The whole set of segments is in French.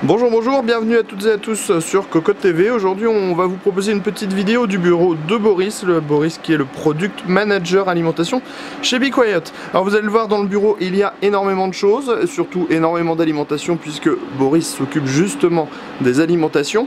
Bonjour, bonjour, bienvenue à toutes et à tous sur Cocotte TV. Aujourd'hui, on va vous proposer une petite vidéo du bureau de Boris, Boris qui est le Product Manager Alimentation chez Be Quiet. Alors vous allez le voir, dans le bureau, il y a énormément de choses, surtout énormément d'alimentation puisque Boris s'occupe justement des alimentations.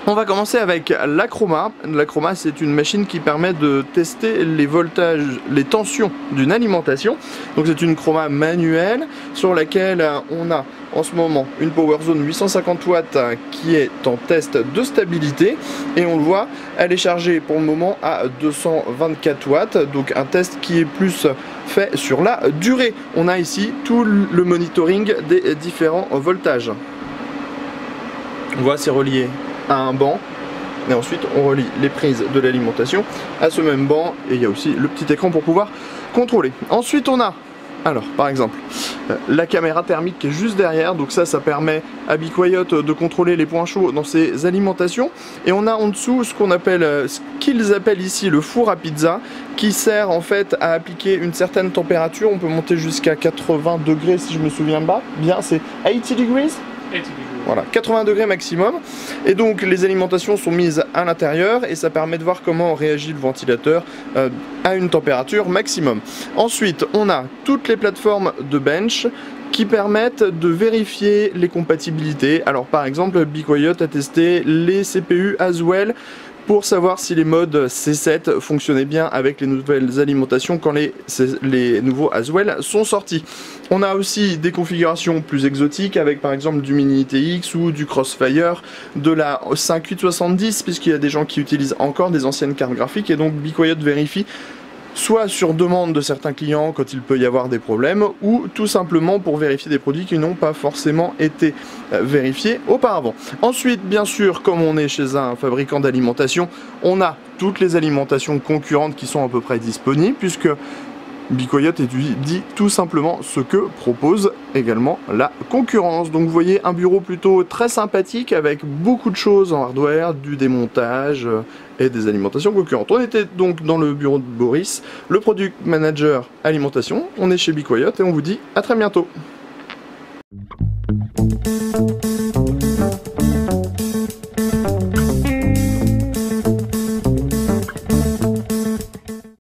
On va commencer avec l'Acroma. L'Acroma, c'est une machine qui permet de tester les voltages, les tensions d'une alimentation. Donc c'est une chroma manuelle sur laquelle on a en ce moment une Power Zone 850 watts qui est en test de stabilité. Et on le voit, elle est chargée pour le moment à 224 watts. Donc un test qui est plus fait sur la durée. On a ici tout le monitoring des différents voltages. On voit, c'est relié à un banc et ensuite on relie les prises de l'alimentation à ce même banc et il y a aussi le petit écran pour pouvoir contrôler. Ensuite on a, alors par exemple, la caméra thermique qui est juste derrière, donc ça permet à Be Quiet de contrôler les points chauds dans ses alimentations. Et on a en dessous ce qu'on appelle, ce qu'ils appellent ici le four à pizza, qui sert en fait à appliquer une certaine température. On peut monter jusqu'à 80 degrés si je me souviens bien, c'est 80 degrees. Voilà, 80 degrés maximum. Et donc les alimentations sont mises à l'intérieur et ça permet de voir comment réagit le ventilateur à une température maximum. Ensuite, on a toutes les plateformes de bench qui permettent de vérifier les compatibilités. Alors par exemple, Be Quiet a testé les CPU Haswell pour savoir si les modes C7 fonctionnaient bien avec les nouvelles alimentations quand les nouveaux Haswell sont sortis. On a aussi des configurations plus exotiques avec par exemple du Mini ITX ou du Crossfire, de la 5870 puisqu'il y a des gens qui utilisent encore des anciennes cartes graphiques et donc Be Quiet vérifie soit sur demande de certains clients quand il peut y avoir des problèmes, ou tout simplement pour vérifier des produits qui n'ont pas forcément été vérifiés auparavant. Ensuite, bien sûr, comme on est chez un fabricant d'alimentation, on a toutes les alimentations concurrentes qui sont à peu près disponibles, puisque Be Quiet dit tout simplement ce que propose également la concurrence. Donc vous voyez un bureau plutôt très sympathique avec beaucoup de choses en hardware, du démontage et des alimentations concurrentes. On était donc dans le bureau de Boris, le Product Manager Alimentation. On est chez Be Quiet et on vous dit à très bientôt.